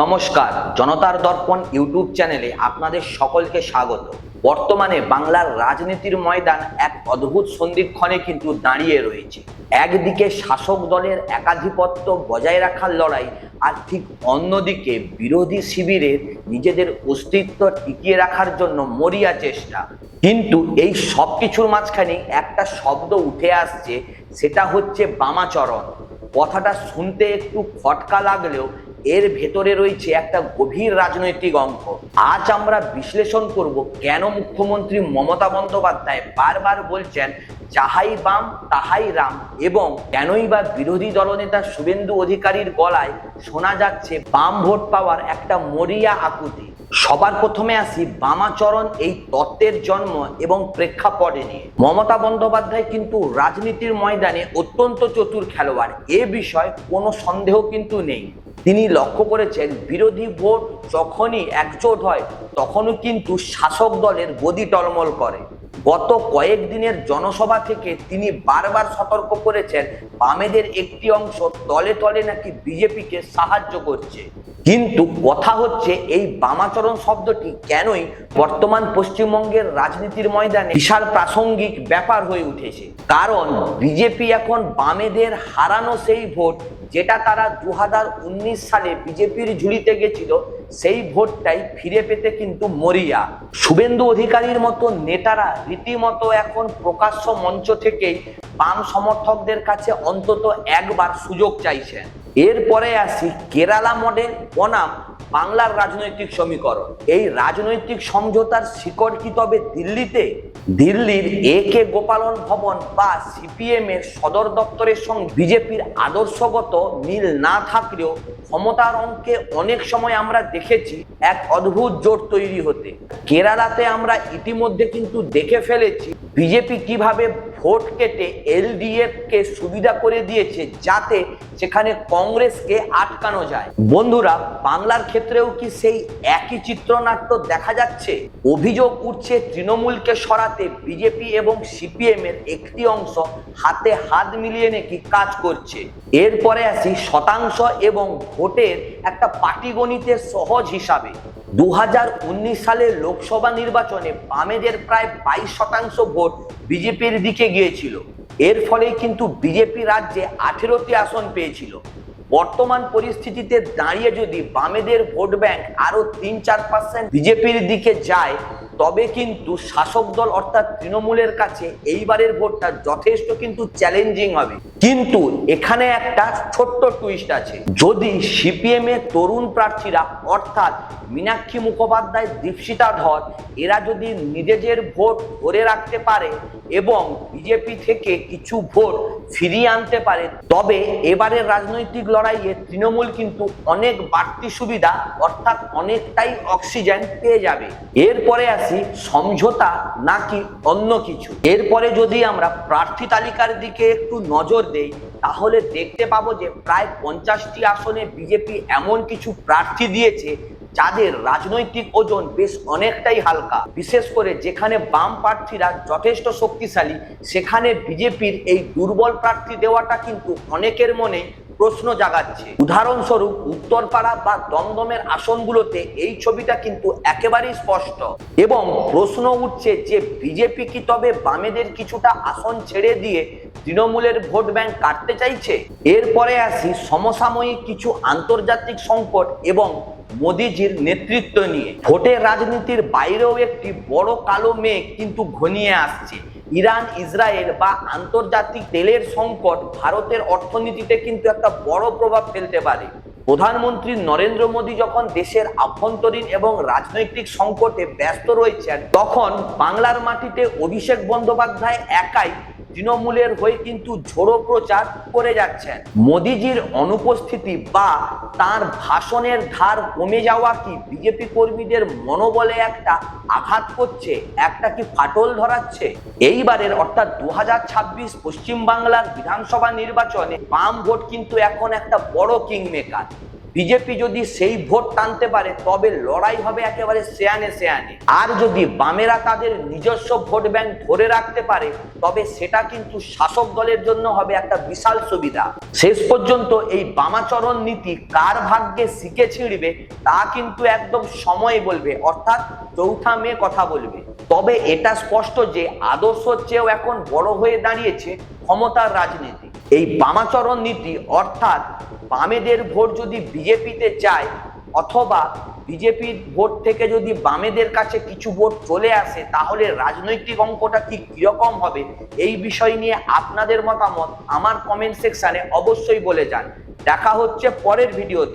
নমস্কার, জনতার দর্পণ ইউটিউব চ্যানেলে আপনাদের সকলকে স্বাগত। বর্তমানে বাংলার রাজনীতির ময়দান এক অদ্ভুত সন্ধিক্ষণে কিন্তু দাঁড়িয়ে রয়েছে। একদিকে শাসক দলের একাধিপত্য বজায় রাখার লড়াই, আর ঠিক অন্যদিকে বিরোধী শিবিরের নিজেদের অস্তিত্ব টিকিয়ে রাখার জন্য মরিয়া চেষ্টা। কিন্তু এই সব কিছুর মাঝখানে একটা শব্দ উঠে আসছে, সেটা হচ্ছে বামাচরণ। কথাটা শুনতে একটু খটকা লাগলেও এর ভেতরে রয়েছে একটা গভীর রাজনৈতিক অঙ্ক। আজ আমরা বিশ্লেষণ করব কেন মুখ্যমন্ত্রী মমতা বন্দ্যোপাধ্যায় বারবার বলছেন যাহাই বাম তাহাই রাম, এবং কেনই বা বিরোধী দলনেতা শুভেন্দু অধিকারীর গলায় শোনা যাচ্ছে বাম ভোট পাওয়ার একটা মরিয়া আকুতি। সবার প্রথমে আসি বামাচরণ এই তত্ত্বের জন্ম এবং প্রেক্ষাপটে নিয়ে। মমতা বন্দ্যোপাধ্যায় কিন্তু রাজনীতির ময়দানে অত্যন্ত চতুর খেলোয়াড়, এ বিষয়ে কোনো সন্দেহ কিন্তু নেই। তিনি লক্ষ্য করেছেন বিরোধী ভোট যখনই একজোট হয় তখনও কিন্তু শাসক দলের গদি টলমল করে। গত কয়েকদিনের জনসভা থেকে তিনি বারবার সতর্ক করেছেন বামেদের একটি অংশ তলে তলে নাকি বিজেপিকে সাহায্য করছে। কিন্তু কথা হচ্ছে এই বামাচরণ শব্দটি কেনই বর্তমান পশ্চিমবঙ্গের রাজনীতির ময়দানে বিশাল প্রাসঙ্গিক ব্যাপার হয়ে উঠেছে। কারণ বিজেপি এখন বামেদের হারানো সেই ভোট, যেটা তারা 2019 সালে বিজেপির ঝুলিতে গেছিল, সেই ভোটটাই ফিরে পেতে কিন্তু মরিয়া। শুভেন্দু অধিকারীর মতো নেতারা রীতিমতো এখন প্রকাশ্য মঞ্চ থেকেই বাম সমর্থকদের কাছে অন্তত একবার সুযোগ চাইছেন। এরপরে আসি কেরালা মডেল বনাম বাংলার রাজনৈতিক সমীকরণ। এই রাজনৈতিক সমঝোতার শিকড় কি তবে দিল্লিতে? দিল্লির AK গোপালন ভবন বা সিপিএম এর সদর দপ্তরের সঙ্গে বিজেপির আদর্শগত মিল না থাকলেও ক্ষমতার অঙ্কে অনেক সময় আমরা দেখেছি এক অদ্ভুত জোট তৈরি হতে। কেরালাতে আমরা ইতিমধ্যে কিন্তু দেখে ফেলেছি বিজেপি কিভাবে ভোট কেটে LDF কে সুবিধা করে দিয়েছে, যাতে সেখানে কংগ্রেসকে আটকানো যায়। বন্ধুরা, বাংলার ক্ষেত্রেও কি সেই একই চিত্রনাট্য দেখা যাচ্ছে? অভিযোগ উঠছে তৃণমূলকে সরাতে বিজেপি এবং সিপিএম এর একটি অংশ হাতে হাত মিলিয়ে নাকি কাজ করছে। এরপরে আসি শতাংশ এবং ভোটের একটা পাটিগণিতের সহজ হিসাবে। 2019 সালের লোকসভা নির্বাচনে বামেদের প্রায় 22% ভোট বিজেপির দিকে গিয়েছিল। এর ফলে কিন্তু বিজেপি রাজ্যে 18টি আসন পেয়েছিল। বর্তমান পরিস্থিতিতে দাঁড়িয়ে যদি বামেদের ভোট ব্যাংক আরো 3-4% বিজেপির দিকে যায়, তবে কিন্তু শাসক দল অর্থাৎ তৃণমূলের কাছে এইবারের ভোটটা যথেষ্ট কিন্তু চ্যালেঞ্জিং হবে। কিন্তু এখানে একটা ছোট্ট টুইস্ট আছে। যদি সিপিএম এর তরুণ প্রার্থীরা অর্থাৎ মীনাক্ষী মুখোপাধ্যায়, দীপশিতা ধর, এরা যদি নিজেদের ভোট ধরে রাখতে পারে এবং বিজেপি থেকে কিছু ভোট ফিরিয়ে আনতে পারে, তবে এবারের রাজনৈতিক লড়াইয়ে তৃণমূল কিন্তু অনেক বাড়তি সুবিধা অর্থাৎ অনেকটাই অক্সিজেন পেয়ে যাবে। এরপরে আসি সমঝোতা নাকি অন্য কিছু। এরপরে যদি আমরা প্রার্থী তালিকার দিকে একটু নজর দেই, তাহলে দেখতে পাবো যে প্রায় 50টি আসনে বিজেপি এমন কিছু প্রার্থী দিয়েছে যাদের রাজনৈতিক ওজন বেশ অনেকটাই হালকা। বিশেষ করে যেখানে বাম প্রার্থীরা যথেষ্ট শক্তিশালী, সেখানে বিজেপির এই দুর্বল প্রার্থী দেওয়াটা কিন্তু অনেকের মনে প্রশ্ন জাগাচ্ছে। উদাহরণস্বরূপ উত্তরপাড়া বা দমদমের আসনগুলোতে এই ছবিটা কিন্তু একেবারেই স্পষ্ট, এবং প্রশ্ন উঠছে যে বিজেপি কি তবে বামেদের কিছুটা আসন ছেড়ে দিয়ে তৃণমূলের ভোট ব্যাংক কাটতে চাইছে? এরপরে আসি সমসাময়িক কিছু আন্তর্জাতিক সংকট এবং মোদিজির নেতৃত্ব নিয়ে। ভোটের রাজনীতির বাইরেও একটি বড় কালো মেঘ কিন্তু ঘনিয়ে আসছে। ইরান ইসরায়েল বা আন্তর্জাতিক তেলের সংকট ভারতের অর্থনীতিতে কিন্তু একটা বড় প্রভাব ফেলতে পারে। প্রধানমন্ত্রী নরেন্দ্র মোদী যখন দেশের আভ্যন্তরীণ এবং রাজনৈতিক সংকটে ব্যস্ত রয়েছেন, তখন বাংলার মাটিতে অভিষেক বন্দ্যোপাধ্যায় একাই তৃণমূলের হয়ে কিন্তু ঝোড়ো প্রচার করে যাচ্ছেন। মোদিজির অনুপস্থিতি বা তার ভাষণের ধার কমে যাওয়া কি বিজেপি কর্মীদের মনোবলে একটা আঘাত করছে, একটা কি ফাটল ধরাচ্ছে? এইবারের অর্থাৎ 2026 পশ্চিম বাংলার বিধানসভা নির্বাচনে বাম ভোট কিন্তু এখন একটা বড় কিং মেকার। বিজেপি যদি সেই ভোট টানতে পারে তবে লড়াই হবে একেবারে সেয়ানে সেয়ানে। আর যদি বামেরা তাদের নিজস্ব ভোট ব্যাংক ধরে রাখতে পারে তবে সেটা কিন্তু শাসক দলের জন্য হবে একটা বিশাল সুবিধা। শেষ পর্যন্ত এই বামাচরণ নীতি কার ভাগ্যে শিখে ছিঁড়বে তা কিন্তু একদম সময় বলবে, অর্থাৎ 4 মে কথা বলবে। তবে এটা স্পষ্ট যে আদর্শের চেয়েও এখন বড় হয়ে দাঁড়িয়েছে ক্ষমতার রাজনীতি। এই বামাচরণ নীতি অর্থাৎ বামেদের ভোট যদি বিজেপিতে যায় অথবা বিজেপির ভোট থেকে যদি বামেদের কাছে কিছু ভোট চলে আসে তাহলে রাজনৈতিক অঙ্কটা ঠিক কিরকম হবে, এই বিষয় নিয়ে আপনাদের মতামত আমার কমেন্ট সেকশনে অবশ্যই বলে যান। দেখা হচ্ছে পরের ভিডিওতে।